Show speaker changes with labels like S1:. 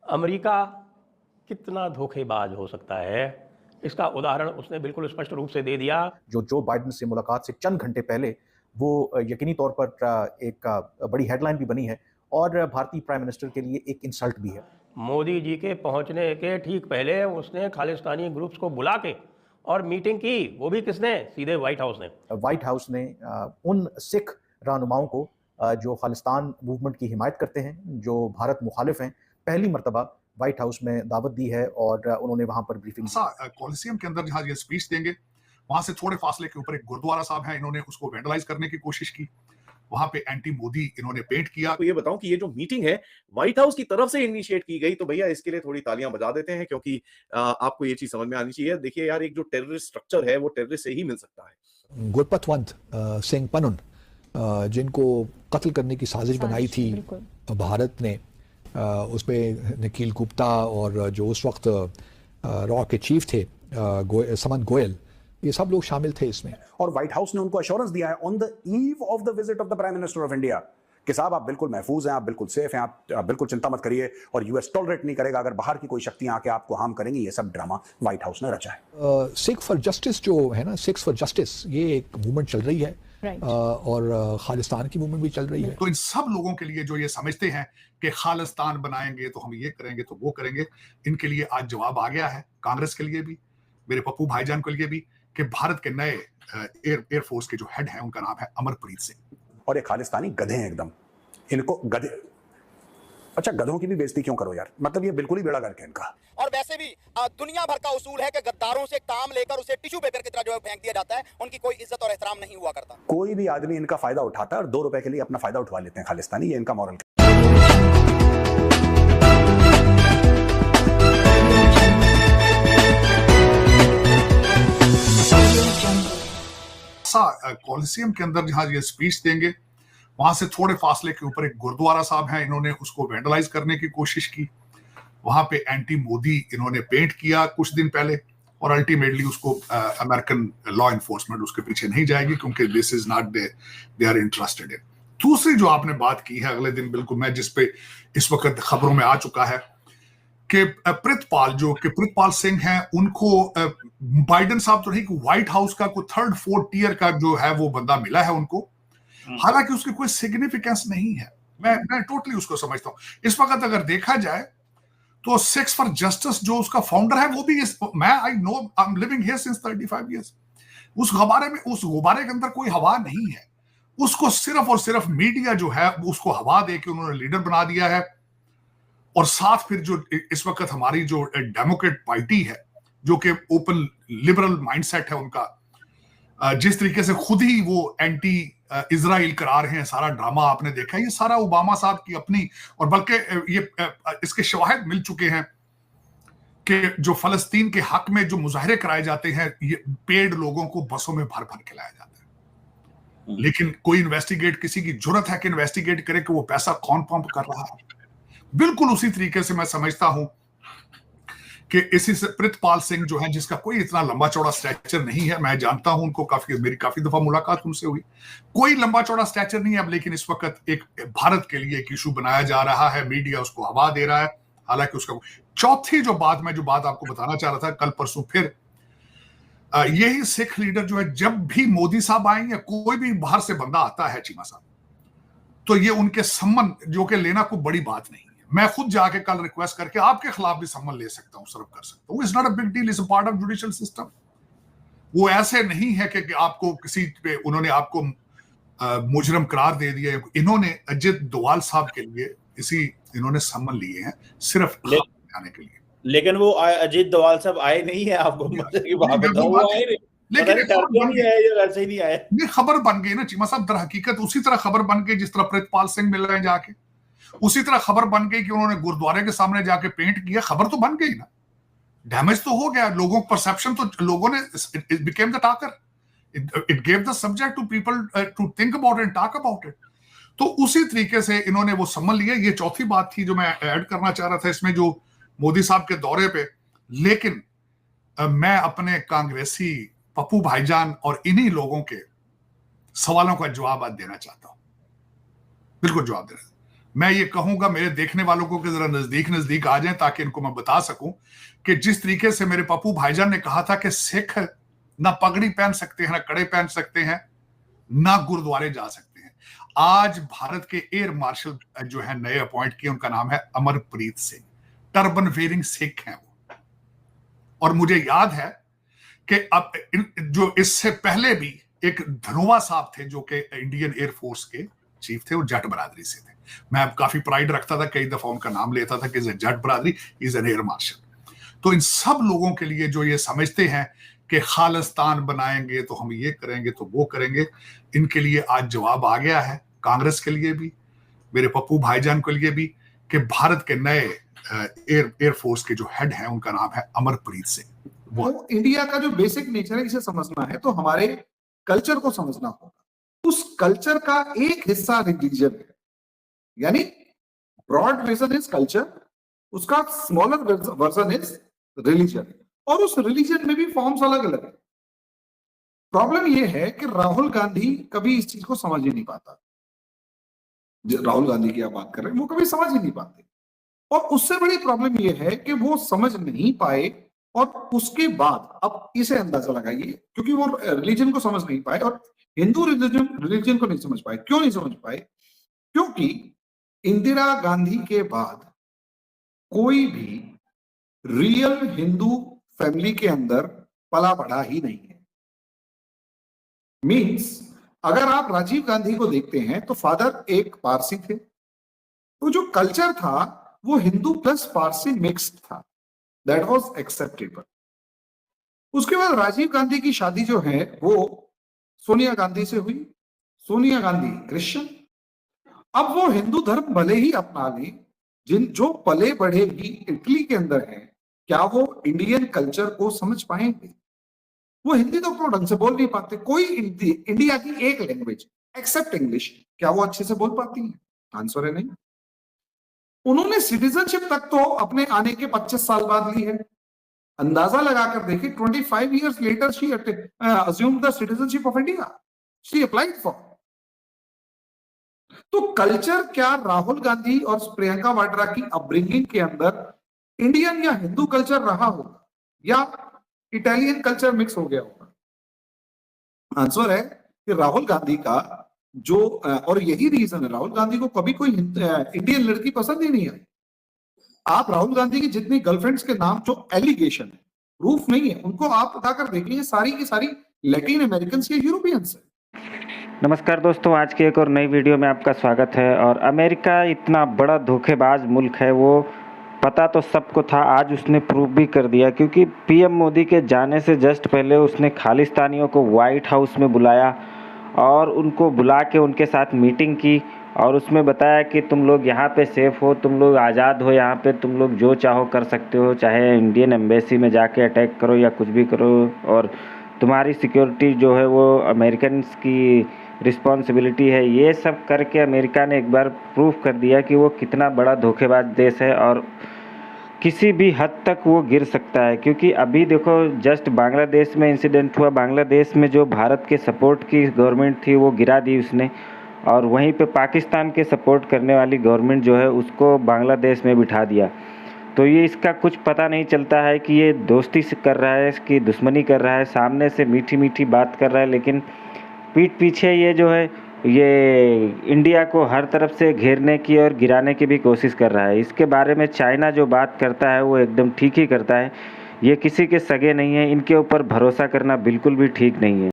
S1: America कितना धोखेबाज हो सकता है, इसका उदाहरण उसने बिल्कुल स्पष्ट रूप से दे दिया।
S2: जो बाइडेन से मुलाकात से चंद घंटे पहले वो यकीनी तौर पर एक बड़ी हेडलाइन भी बनी है और भारतीय प्राइम मिनिस्टर के लिए एक इंसल्ट भी है।
S1: मोदी जी के पहुंचने के ठीक पहले उसने खालिस्तानी ग्रुप्स को बुला के और मीटिंग की, वो भी किसने? सीधे व्हाइट हाउस ने।
S2: व्हाइट हाउस ने उन सिख रहनुमाओं को जो खालिस्तान मूवमेंट की हिमायत करते हैं, जो भारत मुखालिफ हैं, पहली मर्तबा व्हाइट हाउस में दावत दी है और उन्होंने वहां पर ब्रीफिंग
S3: कॉलिसियम के अंदर जहां ये स्पीच देंगे, वहां से थोड़े फासले के ऊपर एक गुरुद्वारा साहब है, इन्होंने उसको वेंडलाइज करने की कोशिश की, वहां पे एंटी मोदी इन्होंने पेंट किया।
S4: तो ये बताऊं कि ये जो मीटिंग है व्हाइट हाउस की तरफ से इनिशिएट की गई, तो भैया इसके लिए थोड़ी तालियां बजा देते हैं, क्योंकि आपको ये चीज समझ में आनी चाहिए। देखिए यार, एक जो टेररिस्ट स्ट्रक्चर है वो टेररिस्ट से ही मिल सकता है।
S5: गुरपतवंत सिंह पनुन, जिनको कत्ल करने की साजिश बनाई थी भारत ने, उसमें निखिल गुप्ता और जो उस वक्त रॉ के चीफ थे समंत गोयल, ये सब लोग शामिल थे इसमें।
S6: और व्हाइट हाउस ने उनको एश्योरेंस दिया है on the eve of the visit of the prime minister of India कि साहब आप बिल्कुल महफूज हैं, आप बिल्कुल सेफ हैं, आप बिल्कुल चिंता मत करिए, और यूएस टॉलरेट नहीं करेगा अगर बाहर की कोई शक्तियां आके आपको हार्म करेंगी। ये सब ड्रामा व्हाइट हाउस ने रचा है।
S5: सिख फॉर जस्टिस जो है ना, सिक्स फॉर जस्टिस, ये एक मूवमेंट चल रही है और खालिस्तान की मूवमेंट भी चल रही है।
S3: तो इन सब लोगों के लिए जो ये समझते हैं कि खालिस्तान बनाएंगे तो हम ये करेंगे तो वो करेंगे, इनके लिए आज जवाब आ गया है। कांग्रेस के लिए भी, मेरे पप्पू भाईजान के लिए भी, कि भारत के नए एयरफोर्स के जो हेड हैं उनका नाम है अमरप्रीत सिंह।
S6: और ये खालिस्तानी गधे हैं एकदम, इनको गधे। अच्छा, गधों की भी बेइज्जती क्यों करो यार, मतलब ये बिल्कुल ही बेड़ा गर्क है इनका।
S7: और वैसे भी दुनिया भर का उसूल है कि गद्दारों से काम लेकर उसे टिश्यू पेपर की तरह जो है फेंक दिया जाता है, उनकी कोई इज्जत और एहतराम नहीं हुआ करता।
S6: कोई भी आदमी इनका फायदा उठाता है और 2 रुपए के लिए अपना फायदा उठवा लेते हैं खालिस्तानी, ये इनका मॉरल।
S3: कॉलिसियम के अंदर जहां ये स्पीच देंगे, वहां से थोड़े फासले के ऊपर एक गुरुद्वारा साहब है, इन्होंने उसको वेंडलाइज करने की कोशिश की, वहां पे एंटी मोदी इन्होंने पेंट किया कुछ दिन पहले, और अल्टीमेटली उसको अमेरिकन लॉ एनफोर्समेंट उसके पीछे नहीं जाएगी, क्योंकि this is not they are interested in. दूसरी जो आपने बात की है अगले दिन, बिल्कुल मैं जिस पे इस वक्त खबरों में आ चुका है कि प्रितपाल सिंह हैं, उनको बाइडेन साहब तो नहीं, व्हाइट हाउस का कोई 3rd 4th टियर का जो है वो बंदा मिला है उनको, हालांकि उसकी कोई सिग्निफिकेंस नहीं है। मैं टोटली उसको समझता हूं। इस वक्त अगर देखा जाए तो सिक्स फॉर जस्टिस जो उसका फाउंडर है, वो भी I am living here since 35 years. उस गुब्बारे के अंदर कोई हवा नहीं है, उसको सिर्फ और सिर्फ मीडिया जो है उसको हवा दे के उन्होंने लीडर बना दिया है। और साथ फिर जो इस वक्त हमारी जो डेमोक्रेट पार्टी है, जो कि ओपन लिबरल माइंडसेट है उनका, जिस तरीके से खुद ही वो एंटी इजराइल करा रहे हैं, सारा ड्रामा आपने देखा, ये सारा ओबामा साहब की अपनी, और बल्कि ये इसके शवाहिद मिल चुके हैं कि जो फलस्तीन के हक में जो मुजाहरे कराए जाते हैं, ये पेड लोगों को बसों में भर भर के लाया जाता है, लेकिन कोई इन्वेस्टिगेट, किसी की जुर्रत है कि इन्वेस्टिगेट करे कि वो पैसा कौन पंप कर रहा है। बिल्कुल उसी तरीके से मैं समझता हूं कि इसी से प्रितपाल सिंह जो है, जिसका कोई इतना लंबा चौड़ा स्टैचर नहीं है, मैं जानता हूं उनको, मेरी काफी दफा मुलाकात उनसे हुई, कोई लंबा चौड़ा स्टैचर नहीं है अब, लेकिन इस वक्त एक भारत के लिए एक इशू बनाया जा रहा है, मीडिया उसको हवा दे रहा है, हालांकि उसका। चौथी जो बात आपको बताना चाह रहा था, कल परसों फिर यही सिख लीडर जो है, जब भी मोदी साहब आए या कोई भी बाहर से बंदा आता है चीमा साहब, तो ये उनके सम्मन जो कि लेना कोई बड़ी बात नहीं है। मैं खुद जाके कल रिक्वेस्ट करके आपके खिलाफ भी सम्मन ले सकता हूं, सर्व कर सकता हूं। It's not a big deal, it's a part of judicial system. वो ऐसे नहीं है कि आपको किसी पे उन्होंने आपको मुजरम करार दे दिया। इन्होंने अजित डोवाल साहब के लिए इन्होंने सम्मन लिए हैं सिर्फ आने के लिए।
S4: लेकिन वो अजित डोवाल साहब आए नहीं है, आपको मजे की बात बताऊं, आए नहीं, लेकिन ऐसे ही नहीं आए।
S3: खबर बन गई ना चीमा साहब, दर हकीकत उसी तरह खबर बन गई जिस तरह प्रितपाल सिंह मिल रहे हैं जाके, उसी तरह खबर बन गई कि उन्होंने गुरुद्वारे के सामने जाके पेंट किया। खबर तो बन गई ना, डैमेज तो हो गया, लोगों को परसेप्शन तो लोगों ने, it became the talker, it gave the subject to people to think about and talk about it. तो उसी तरीके से इन्होंने वो सम्मन लिया। ये चौथी बात थी जो मैं ऐड करना चाह रहा था इसमें, जो मोदी साहब के दौरे पे। लेकिन मैं अपने कांग्रेसी पप्पू भाईजान और इन्हीं लोगों के सवालों का जवाब आज देना चाहता हूं, बिल्कुल जवाब देना। मैं ये कहूंगा मेरे देखने वालों को कि जरा नजदीक नजदीक आ जाएं ताकि इनको मैं बता सकूं कि जिस तरीके से मेरे पप्पू भाईजान ने कहा था कि सिख ना पगड़ी पहन सकते हैं, ना कड़े पहन सकते हैं, ना गुरुद्वारे जा सकते हैं। आज भारत के एयर मार्शल जो है नए अपॉइंट किए, उनका नाम है अमरप्रीत सिंह, टर्बन वेयरिंग सिख हैं वो। और मुझे याद है कि अब जो इससे पहले भी एक धनोआ साहब थे जो कि इंडियन एयरफोर्स के चीफ थे, वो जट बरादरी से थे। मैं अब काफी प्राइड रखता था, कई दफा उनका नाम लेता था कि जट बरादरी इज एन एयर मार्शल। तो इन सब लोगों के लिए जो ये समझते हैं कि खालिस्तान बनाएंगे तो हम ये करेंगे तो वो करेंगे, इनके लिए आज जवाब आ गया है, कांग्रेस के लिए भी, मेरे पप्पू भाईजान के लिए भी, कि भारत के नए एयरफोर्स के जो हेड हैं उनका नाम है अमरप्रीत सिंह।
S8: तो इंडिया का जो बेसिक नेचर है इसे समझना है तो हमारे कल्चर को समझना होगा। उस कल्चर का एक हिस्सा रिलीजन है, यानी ब्रॉड रीजन इज कल्चर, उसका स्मॉलर वर्जन इज रिलीजन, और उस रिलीजन में भी फॉर्म्स अलग अलग है। प्रॉब्लम यह है कि राहुल गांधी कभी इस चीज को समझ ही नहीं पाता। राहुल गांधी की आप बात कर रहे हैं, वो कभी समझ ही नहीं पाते, और उससे बड़ी प्रॉब्लम यह है कि वो समझ नहीं पाए, और उसके बाद अब इसे अंदाजा लगाइए, क्योंकि वो रिलीजन को समझ नहीं पाए और हिंदू रिलीजन को नहीं समझ पाए। क्यों नहीं समझ पाए? क्योंकि इंदिरा गांधी के बाद कोई भी रियल हिंदू फैमिली के अंदर पला बढ़ा ही नहीं है। मींस अगर आप राजीव गांधी को देखते हैं तो फादर एक पारसी थे, तो जो कल्चर था वो हिंदू प्लस पारसी मिक्स्ड था, दैट वाज एक्सेप्टेबल। उसके बाद राजीव गांधी की शादी जो है वो सोनिया गांधी से हुई। सोनिया गांधी क्रिश्चियन। अब वो हिंदू धर्म भले ही अपना ले, जो पले बढ़े भी इटली के अंदर है, क्या वो इंडियन कल्चर को समझ पाएंगे? वो हिंदी तो अपना ढंग से बोल नहीं पाते। कोई इंडिया की एक लैंग्वेज एक्सेप्ट इंग्लिश, क्या वो अच्छे से बोल पाती है? आंसर है नहीं। उन्होंने सिटीजनशिप तक तो अपने आने के 25 साल बाद ली है। अंदाजा लगाकर देखिए, 25 years later she assumed the citizenship of India. She applied for. तो कल्चर क्या राहुल गांधी और प्रियंका वाड्रा की अपब्रिंगिंग के अंदर इंडियन या हिंदू कल्चर रहा होगा या इटालियन कल्चर मिक्स हो गया होगा? आंसर है कि राहुल गांधी का जो, और यही रीजन है, राहुल गांधी को कभी कोई इंडियन लड़की पसंद ही नहीं आई। आप राहुल गांधी की जितनी गर्लफ्रेंड्स के नाम जो एलिगेशन है, प्रूफ नहीं है, उनको आप उठाकर देखिए, सारी की सारी लैटिन अमेरिकन या यूरोपियंस है।
S9: नमस्कार दोस्तों, आज की एक और नई वीडियो में आपका स्वागत है। और अमेरिका इतना बड़ा धोखेबाज मुल्क है, वो पता तो सबको था, आज उसने प्रूव भी कर दिया, क्योंकि पीएम मोदी के जाने से जस्ट पहले उसने खालिस्तानियों को व्हाइट हाउस में बुलाया और उनको बुला के उनके साथ मीटिंग की और उसमें बताया कि तुम लोग यहाँ पे सेफ़ हो, तुम लोग आज़ाद हो, यहाँ पे तुम लोग जो चाहो कर सकते हो, चाहे इंडियन एम्बेसी में जाके अटैक करो या कुछ भी करो, और तुम्हारी सिक्योरिटी जो है वो अमेरिकन्स की रिस्पॉन्सिबिलिटी है। ये सब करके अमेरिका ने एक बार प्रूफ कर दिया कि वो कितना बड़ा धोखेबाज देश है और किसी भी हद तक वो गिर सकता है। क्योंकि अभी देखो, जस्ट बांग्लादेश में इंसिडेंट हुआ, बांग्लादेश में जो भारत के सपोर्ट की गवर्नमेंट थी वो गिरा दी उसने, और वहीं पे पाकिस्तान के सपोर्ट करने वाली गवर्नमेंट जो है उसको बांग्लादेश में बिठा दिया। तो ये इसका कुछ पता नहीं चलता है कि ये दोस्ती से कर रहा है कि दुश्मनी कर रहा है। सामने से मीठी मीठी बात कर रहा है, लेकिन पीठ पीछे ये जो है ये इंडिया को हर तरफ से घेरने की और गिराने की भी कोशिश कर रहा है। इसके बारे में चाइना जो बात करता है वो एकदम ठीक ही करता है। ये किसी के सगे नहीं है, इनके ऊपर भरोसा करना बिल्कुल भी ठीक नहीं है।